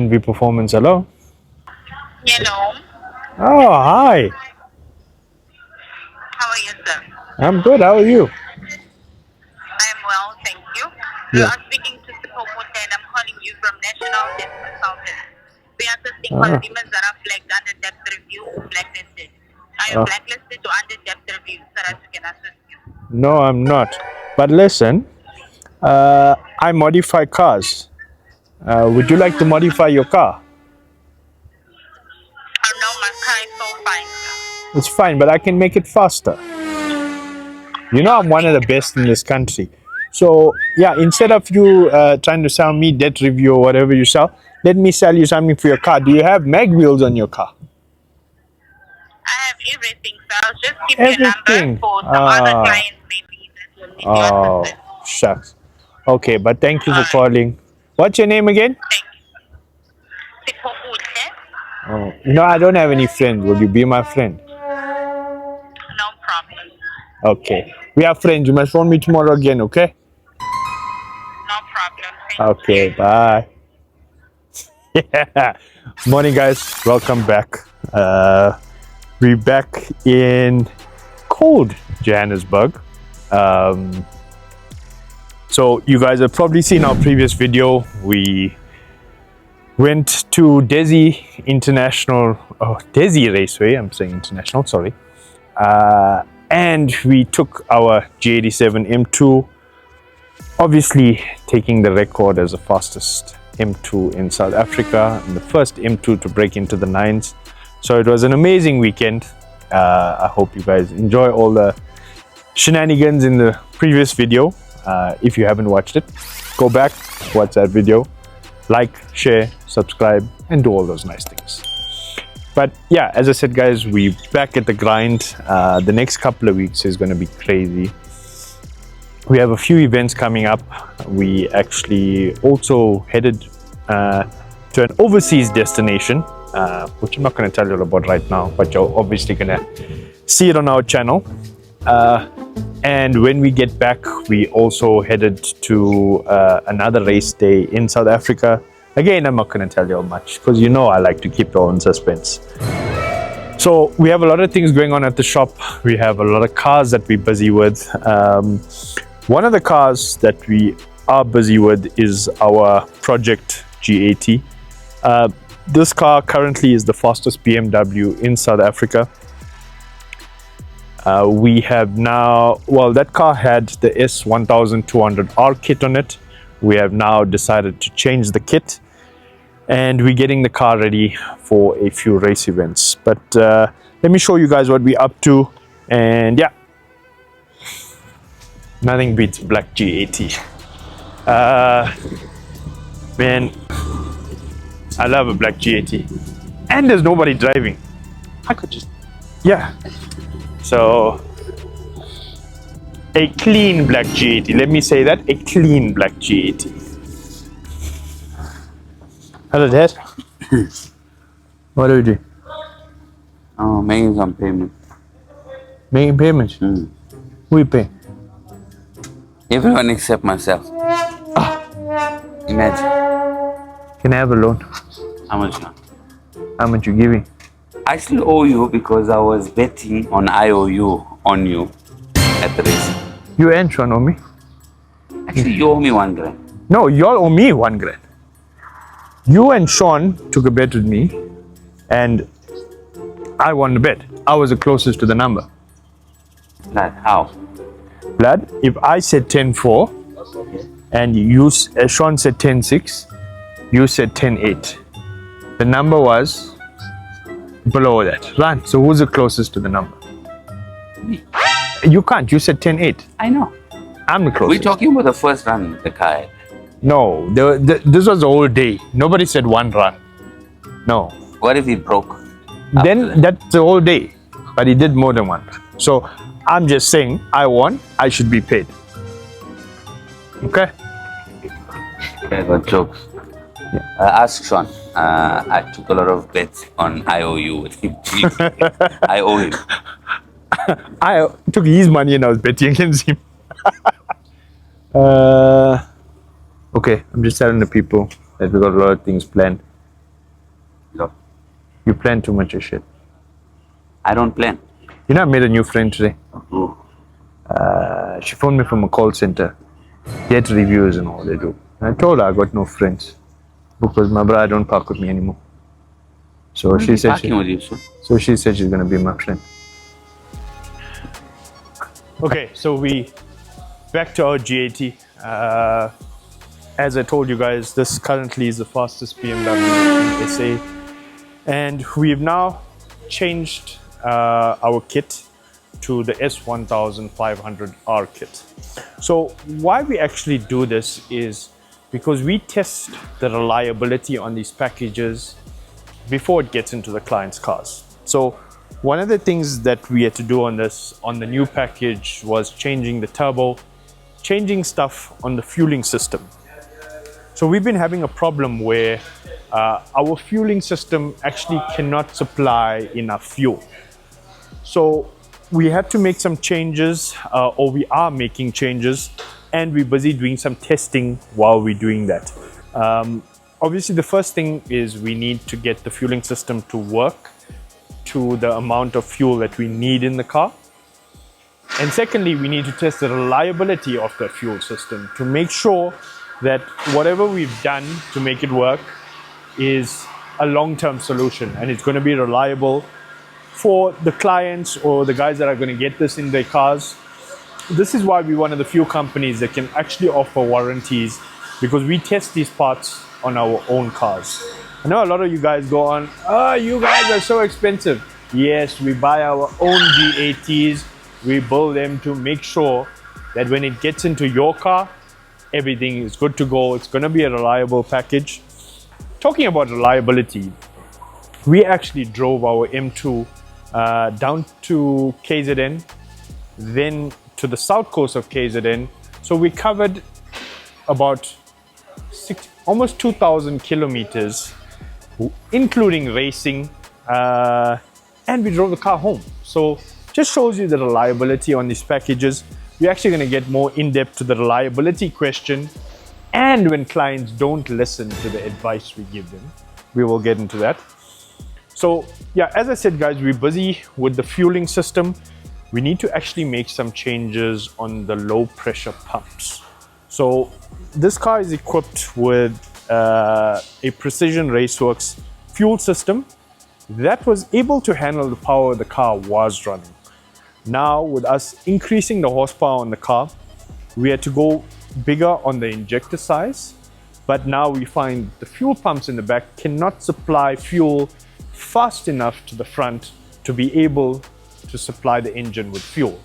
Envy Performance. Hello. Hello. Oh, hi. How are you, sir? I'm good. How are you? I am well, thank you. You Yeah. are speaking to Sipokuhle and I'm calling you from National Debt Consultants. We are assisting Ah, consumers that are flagged under debt review or blacklisted. Are you ah. blacklisted or under debt review so that we can assist you? No, I'm not. But listen, I modify cars. Would you like to modify your car? Oh no, my car is so fine, sir. It's fine, but I can make it faster. You know, Oh, I'm one of thank the you so best in much. this country. So, yeah, instead of you trying to sell me debt review or whatever you sell, let me sell you something for your car. Do you have mag wheels on your car? I have everything, sir. I'll just give you a number Everything. for some other clients maybe that will need your Oh, assistance. shucks. Okay, but thank you for Alright, calling. What's your name again? thank you. Sipokuhle, Oh, I don't have any friends. Will you be my friend? no problem. Okay. We are friends. You must phone me tomorrow again, okay? No problem. Thank Okay, you. bye. Yeah. Morning, guys. Welcome back. We're back in cold Johannesburg. So you guys have probably seen our previous video. We went to Desi Raceway. I'm saying international, sorry. And we took our G80 M3, obviously taking the record as the fastest M2 in South Africa and the first M2 to break into the nines. So it was an amazing weekend. I hope you guys enjoy all the shenanigans in the previous video. If you haven't watched it, go back, watch that video, like, share, subscribe, and do all those nice things. But yeah, as I said, guys, we're back at the grind. The next couple of weeks is going to be crazy. We have a few events coming up. We actually also headed to an overseas destination, which I'm not going to tell you about right now, but you're obviously going to see it on our channel. And when we get back, we also headed to another race day in South Africa. Again, I'm not going to tell you much because I like to keep it all in suspense. So we have a lot of things going on at the shop. We have a lot of cars that we're busy with. One of the cars that we are busy with is our Project G80. This car currently is the fastest BMW in South Africa. We have now, well, that car had the S12000R kit on it. We have now decided to change the kit and we're getting the car ready for a few race events. But let me show you guys what we're up to. And yeah, nothing beats black G80. Man, I love a black G80. And there's nobody driving. I could just, yeah. So, a clean black G80. Let me say that, a clean black G80. Hello, Dad. What do you do? Oh, making some payment. Making payments. Who you pay? Everyone except myself. Imagine. Can I have a loan? How much now? How much you giving? I still owe you because I was betting on IOU on you at the race. You and Sean owe me? Actually, you owe me $1,000. No, you all owe me $1,000. You and Sean took a bet with me, and I won the bet. I was the closest to the number. That how? Blood, if I said 10-4, and Sean said 10-6, you said 10-8. The number was below that. Right? So who's the closest to the number? Me. You can't. You said 10-8. I know. I'm the We're closest. talking about the first run the car had. No, this was the whole day. Nobody said one run. No. What if he broke? Then that's the whole day. But he did more than one. So I'm just saying, I won. I should be paid. Okay? I got jokes. Yeah. Ask Sean. I took a lot of bets on IOU with him. I owe him. I took his money and I was betting against him. Okay, I'm just telling the people that we got a lot of things planned. Look, You plan too much of shit. I don't plan. You know, I made a new friend today. Ooh. She phoned me from a call center. Get reviews and all they do. And I told her I got no friends because my brother don't park with me anymore. So she said Talking with you, sir. so she said she's gonna be my friend. Okay, so we back to our G80. As I told you guys, this currently is the fastest BMW in SA, and we've now changed our kit to the S12000R kit. So why we actually do this is because we test the reliability on these packages before it gets into the client's cars. So one of the things that we had to do on the new package was changing the turbo, changing stuff on the fueling system. So we've been having a problem where our fueling system actually cannot supply enough fuel. So we had to make some changes, or we are making changes, and we're busy doing some testing while we're doing that. Obviously, the first thing is we need to get the fueling system to work to the amount of fuel that we need in the car. And secondly, we need to test the reliability of the fuel system to make sure that whatever we've done to make it work is a long-term solution and it's going to be reliable for the clients or the guys that are going to get this in their cars. This is why we're one of the few companies that can actually offer warranties, because we test these parts on our own cars. I know a lot of you guys go on, oh, you guys are so expensive. Yes, we buy our own G80s, we build them to make sure that when it gets into your car, everything is good to go. It's going to be a reliable package. Talking about reliability, we actually drove our M2 down to KZN, then to the south coast of KZN. So we covered about almost 2,000 kilometers, including racing, and we drove the car home. So just shows you the reliability on these packages. We're actually going to get more in-depth to the reliability question, and when clients don't listen to the advice we give them, we will get into that. So yeah, as I said, guys, we're busy with the fueling system. We need to actually make some changes on the low pressure pumps. So this car is equipped with a Precision Raceworks fuel system that was able to handle the power the car was running. Now, with us increasing the horsepower on the car, we had to go bigger on the injector size, but now we find the fuel pumps in the back cannot supply fuel fast enough to the front to be able to supply the engine with fuel.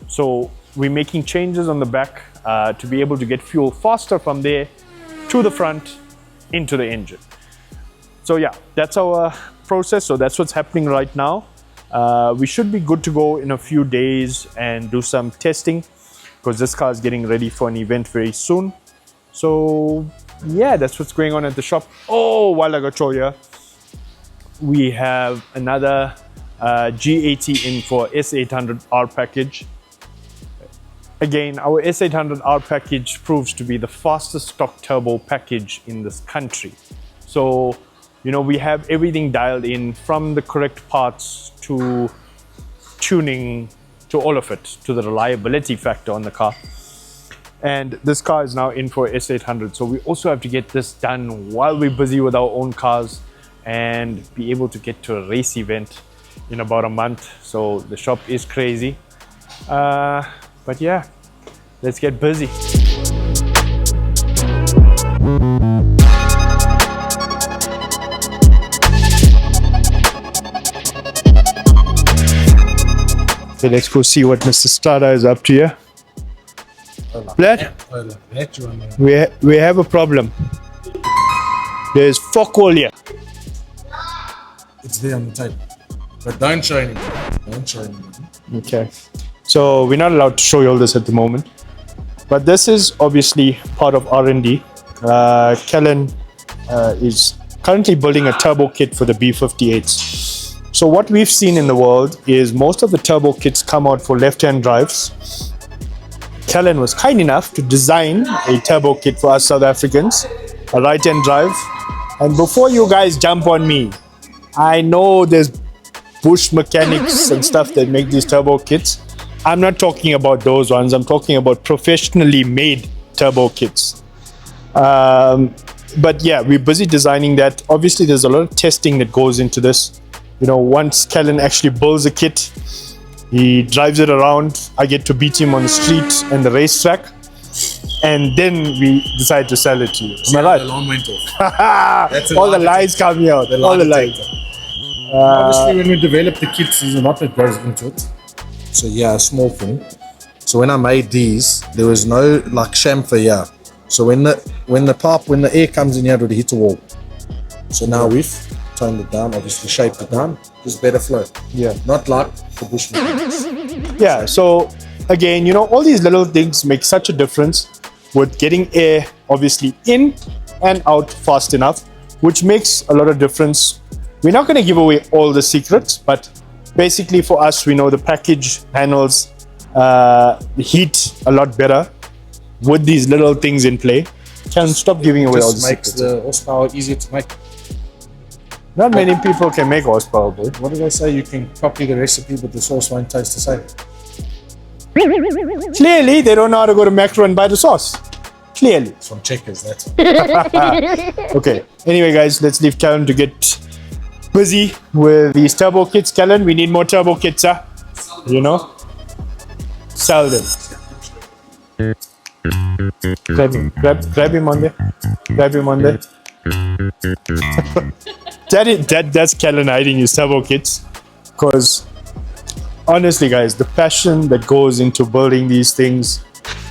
So we're making changes on the back to be able to get fuel faster from there to the front into the engine. So yeah, that's our process. So that's what's happening right now. We should be good to go in a few days and do some testing, because this car is getting ready for an event very soon. So yeah, that's what's going on at the shop. Oh, while I got you here, we have another G80 in for S800R package. Again, our S800R package proves to be the fastest stock turbo package in this country. So, you know, we have everything dialed in, from the correct parts to tuning, to all of it, to the reliability factor on the car. And this car is now in for S800. So we also have to get this done while we're busy with our own cars and be able to get to a race event in about a month. So the shop is crazy. But yeah, let's get busy. So let's go see what Mr. Strada is up to here. Vlad, we have a problem. There's fuck all here. It's there on the table. But don't show anyone. Don't show anyone. Okay. So we're not allowed to show you all this at the moment. But this is obviously part of R&D. Kellen is currently building a turbo kit for the B58s. So what we've seen in the world is most of the turbo kits come out for left-hand drives. Kellen was kind enough to design a turbo kit for us South Africans, a right-hand drive. And before you guys jump on me, I know there's bush mechanics and stuff that make these turbo kits. I'm not talking about those ones. I'm talking about professionally made turbo kits. But yeah, we're busy designing that. Obviously, there's a lot of testing that goes into this. You know, once Kellen actually builds a kit, he drives it around. I get to beat him on the street and the racetrack. And then we decide to sell it to you. Am I right? The alarm went off. All the lights coming out. All the lights. Obviously, when we develop the kits, there's a lot that goes into it. So yeah, a small thing. So when I made these, there was no like chamfer here. So when the air comes in here, it would hit the wall. So now we've toned it down, obviously shaped it down, just better flow. Yeah. Not like the bush mechanics. Yeah, so again, you know, all these little things make such a difference with getting air obviously in and out fast enough, which makes a lot of difference. We're not going to give away all the secrets, but basically for us, we know the package handles the heat a lot better with these little things in play. Can stop giving away all the Just makes secrets. the horsepower easier to make. Not many people can make horsepower, boy. What did I say? You can copy the recipe, but the sauce won't taste the same. Clearly, they don't know how to go to Macro and buy the sauce. Clearly. It's from Checkers, that's Okay. Anyway, guys, let's leave Callan to get busy with these turbo kits. Callan, we need more turbo kits, huh? You know? Sell them. Grab him. Grab him on there. Grab him on there. That's Callan hiding his turbo kits. Because honestly, guys, the passion that goes into building these things,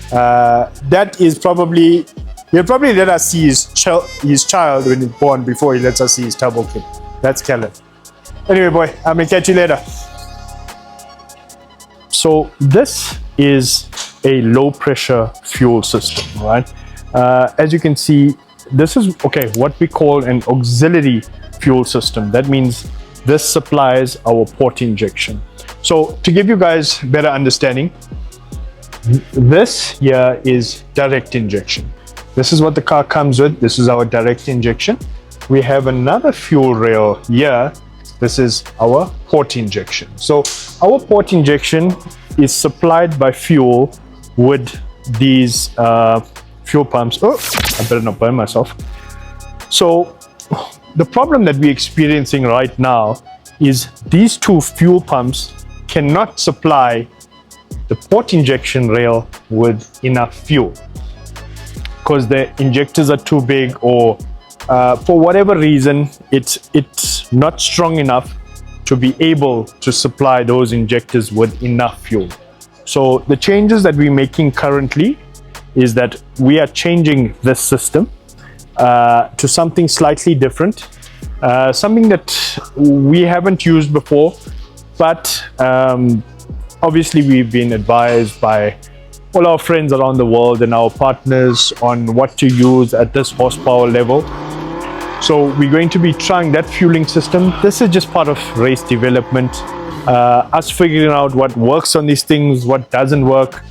that is probably, he'll probably let us see his child when he's born before he lets us see his turbo kit. That's Kellen. Anyway, boy, I'm gonna catch you later. So this is a low pressure fuel system, right? As you can see, this is what we call an auxiliary fuel system. That means this supplies our port injection. So to give you guys better understanding, this here is direct injection. This is what the car comes with. This is our direct injection. We have another fuel rail here. This is our port injection. So our port injection is supplied by fuel with these fuel pumps. Oh, I better not burn myself. So the problem that we're experiencing right now is these two fuel pumps cannot supply the port injection rail with enough fuel because the injectors are too big, or for whatever reason it's not strong enough to be able to supply those injectors with enough fuel. So the changes that we're making currently is that we are changing this system to something slightly different, something that we haven't used before, but obviously we've been advised by all our friends around the world and our partners on what to use at this horsepower level. So we're going to be trying that fueling system. This is just part of race development, us figuring out what works on these things, what doesn't work.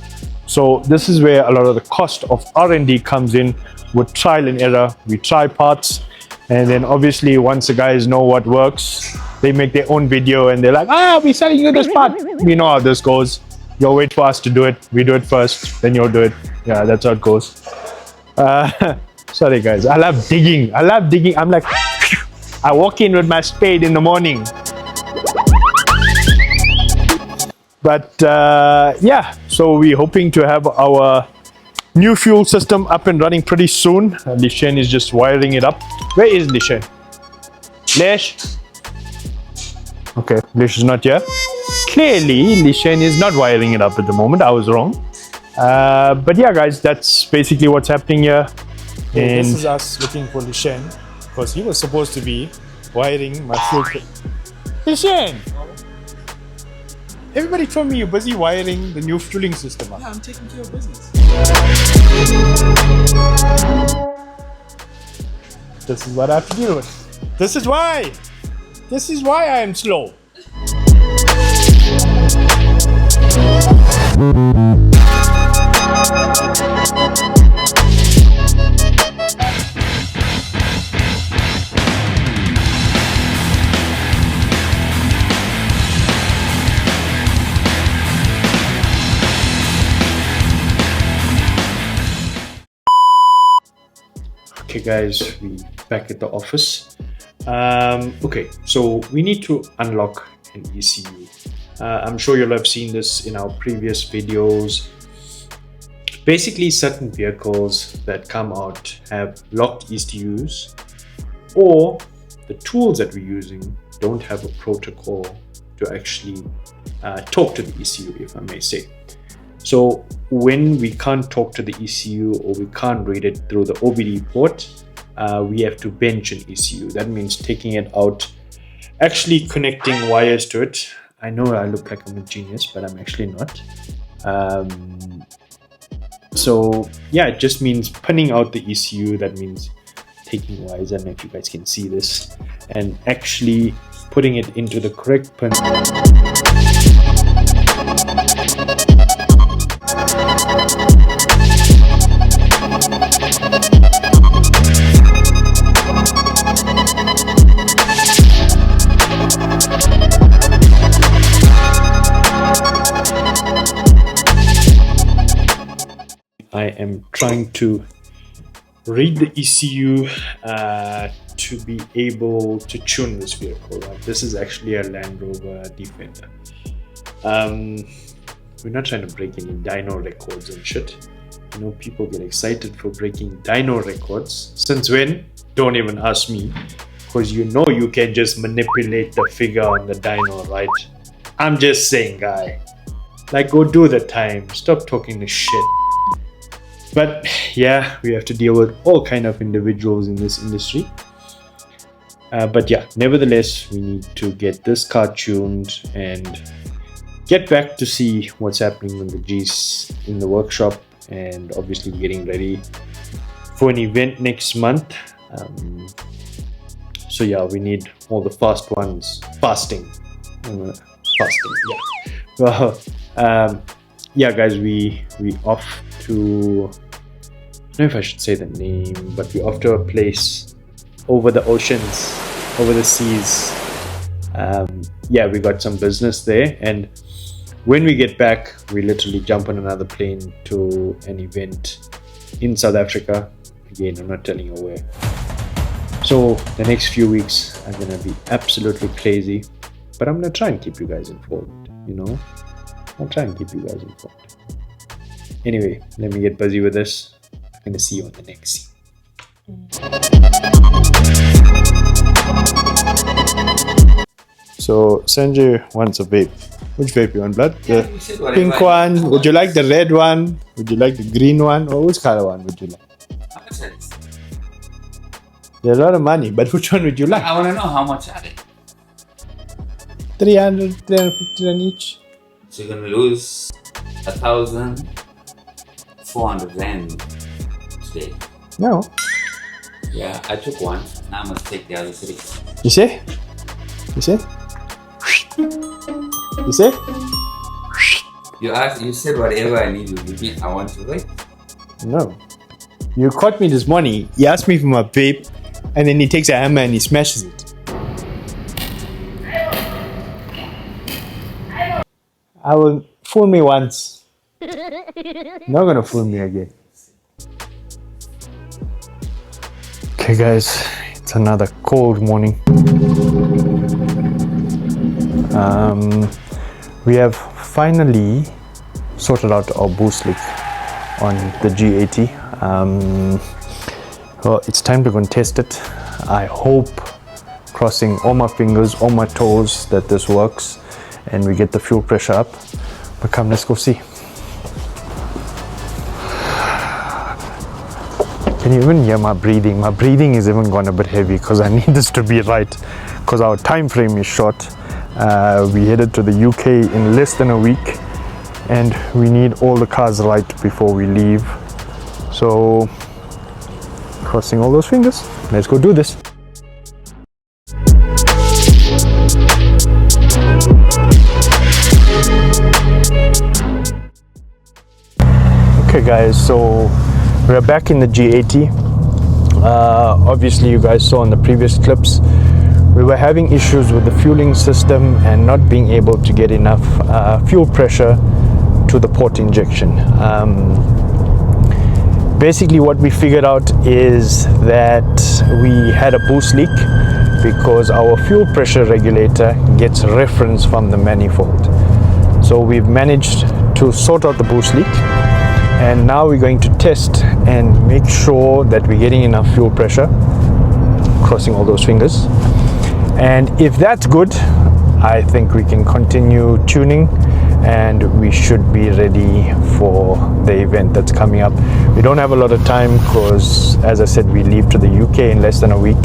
So this is where a lot of the cost of R&D comes in, with trial and error. We try parts, and then obviously once the guys know what works, they make their own video and they're like, we're selling you this part. We know how this goes. You'll wait for us to do it. We do it first, then you'll do it. Yeah, that's how it goes. Sorry guys, I love digging. I'm like, I walk in with my spade in the morning. But yeah, so we're hoping to have our new fuel system up and running pretty soon. Lishen is just wiring it up. Where is Lishen? Lish? Okay, Lish is not here. Clearly, Lishen is not wiring it up at the moment. I was wrong. But yeah, guys, that's basically what's happening here. And this is us looking for Lishen, because he was supposed to be wiring my fuel kit. Lishen! Everybody told me you're busy wiring the new fueling system up. Yeah, I'm taking care of business. This is what I have to deal with. This is why I am slow. Okay guys, we back at the office. Okay, so we need to unlock an ECU. I'm sure you'll have seen this in our previous videos. Basically, certain vehicles that come out have locked ECUs, or the tools that we're using don't have a protocol to actually talk to the ECU, if I may say. So when we can't talk to the ECU or we can't read it through the OBD port, we have to bench an ECU. That means taking it out, actually connecting wires to it. I know I look like I'm a genius, but I'm actually not. So yeah, it just means pinning out the ECU. That means taking wires, I don't know if you guys can see this, and actually putting it into the correct pin. I am trying to read the ECU to be able to tune this vehicle. This is actually a Land Rover Defender. We're not trying to break any dyno records and shit. You know, people get excited for breaking dyno records. Since when? Don't even ask me, because you know you can just manipulate the figure on the dyno, right? I'm just saying, guy. Like, go do the time. Stop talking the shit. But yeah, we have to deal with all kind of individuals in this industry. But yeah, nevertheless, we need to get this car tuned and get back to see what's happening with the G's in the workshop, and obviously getting ready for an event next month. So yeah, we need all the fast ones. Fasting, yeah. Well, yeah guys, we off to, I don't know if I should say the name, but we're off to a place over the oceans, over the seas. Yeah, we got some business there, and when we get back, we literally jump on another plane to an event in South Africa. Again, I'm not telling you where. So the next few weeks are gonna be absolutely crazy, but I'm gonna try and keep you guys informed, you know? I'll try and keep you guys informed. Anyway, let me get busy with this. I'm gonna see you on the next scene. So Sanjay wants a vape. Which vape you want, blood? The pink one? Would you like the red one? Would you like the green one? Or which color one would you like? How much are these? There's a lot of money, but which one would you like? I want to know how much are they? 300, 350 on each. So you're gonna lose 1,400 rand today. No. Yeah, I took one. Now I must take the other three. You see? You see? You see? You said whatever I need you give me, I want to wait. No. You caught me this morning. He asked me for my vape, and then he takes a hammer and he smashes it. I will fool me once. Not gonna fool me again. Okay guys, it's another cold morning. We have finally sorted out our boost leak on the G80. Well, it's time to go and test it. I hope, crossing all my fingers, all my toes, that this works and we get the fuel pressure up. But come, let's go see. Can you even hear my breathing? My breathing is even gone a bit heavy because I need this to be right, because our time frame is short. We headed to the UK in less than a week, and we need all the cars right before we leave. So, crossing all those fingers, let's go do this. Okay guys, so we're back in the G80. Obviously you guys saw in the previous clips, we were having issues with the fueling system and not being able to get enough fuel pressure to the port injection. basically what we figured out is that we had a boost leak because our fuel pressure regulator gets reference from the manifold. So we've managed to sort out the boost leak, and now we're going to test and make sure that we're getting enough fuel pressure, crossing all those fingers. And if that's good, I think we can continue tuning and we should be ready for the event that's coming up. We don't have a lot of time because, as I said, we leave to the UK in less than a week.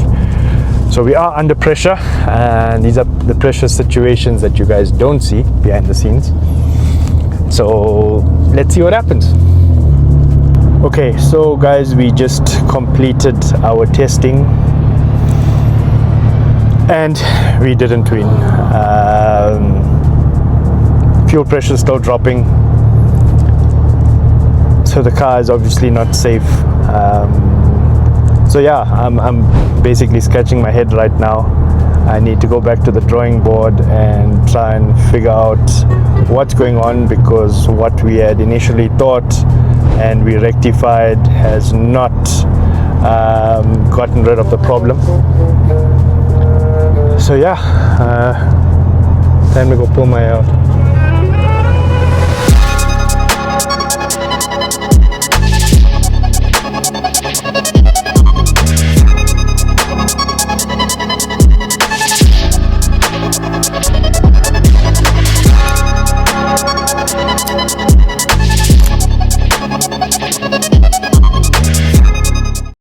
So we are under pressure, and these are the pressure situations that you guys don't see behind the scenes. So let's see what happens. Okay, so guys, we just completed our testing and we didn't win. Fuel pressure is still dropping, so the car is obviously not safe. So yeah, I'm basically scratching my head right now. I need to go back to the drawing board and try and figure out what's going on, because what we had initially thought and we rectified has not gotten rid of the problem. So yeah, time to go pull my hair out.